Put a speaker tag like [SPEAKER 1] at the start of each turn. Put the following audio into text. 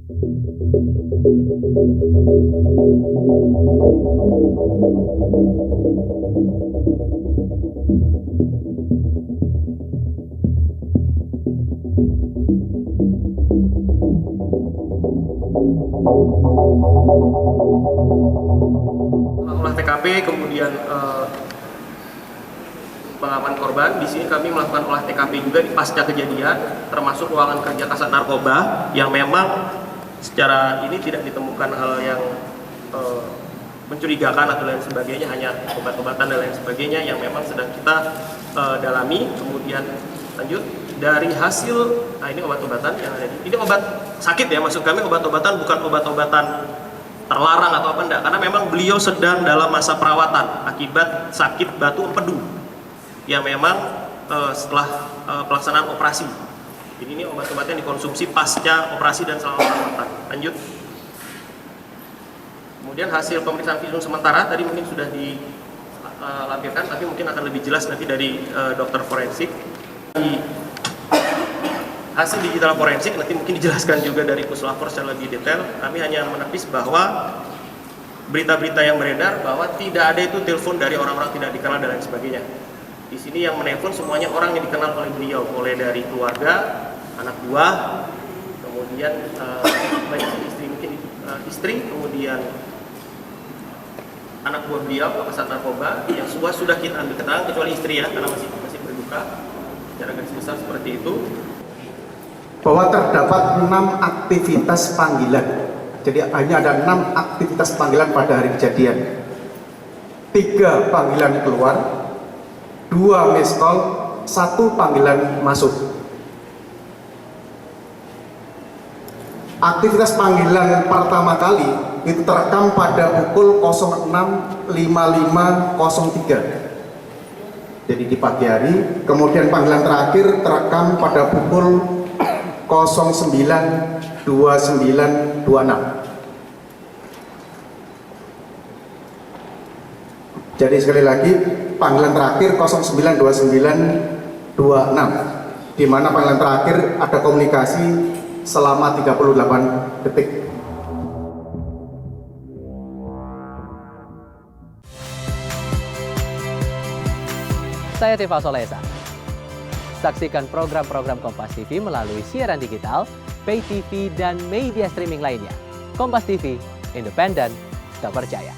[SPEAKER 1] Olah TKP, kemudian pengaman korban. Di sini kami melakukan olah TKP juga di pasca kejadian, termasuk ruangan kerja Kasat Narkoba yang memang secara ini tidak ditemukan hal yang mencurigakan atau lain sebagainya, hanya obat-obatan dan lain sebagainya yang memang sedang kita dalami. Kemudian lanjut dari hasil, nah ini obat-obatan yang ada ini obat sakit ya, maksud kami obat-obatan bukan obat-obatan terlarang atau apa enggak, karena memang beliau sedang dalam masa perawatan akibat sakit batu empedu yang memang setelah pelaksanaan operasi. Jadi ini obat-obatan yang dikonsumsi pasca operasi dan selama perawatan. Lanjut. Kemudian hasil pemeriksaan visum sementara tadi mungkin sudah dilampirkan, tapi mungkin akan lebih jelas nanti dari dokter forensik. Hasil digital forensik nanti mungkin dijelaskan juga dari Puslapor secara lebih detail. Kami hanya menepis bahwa berita-berita yang beredar bahwa tidak ada itu telepon dari orang-orang tidak dikenal dan lain sebagainya. Di sini yang menelpon semuanya orang yang dikenal oleh beliau, mulai dari keluarga, anak buah, kemudian banyak istri, mungkin istri, kemudian anak buah beliau, Kasat Narkoba, yang semua sudah kita ambil keterangan kecuali istri ya, karena masih berduka. Secara garis besar seperti itu.
[SPEAKER 2] Bahwa terdapat 6 aktivitas panggilan. Jadi hanya ada 6 aktivitas panggilan pada hari kejadian. 3 panggilan keluar, 2 miss call, 1 panggilan masuk. Aktivitas panggilan pertama kali itu terekam pada pukul 06.55.03. Jadi di pagi hari. Kemudian panggilan terakhir terekam pada pukul 09.29.26. Jadi sekali lagi panggilan terakhir 09.29.26, di mana panggilan terakhir ada komunikasi selama 38 detik.
[SPEAKER 3] Saya Tifa Solesa. Saksikan program-program Kompas TV melalui siaran digital, pay TV, dan media streaming lainnya. Kompas TV, independen, terpercaya.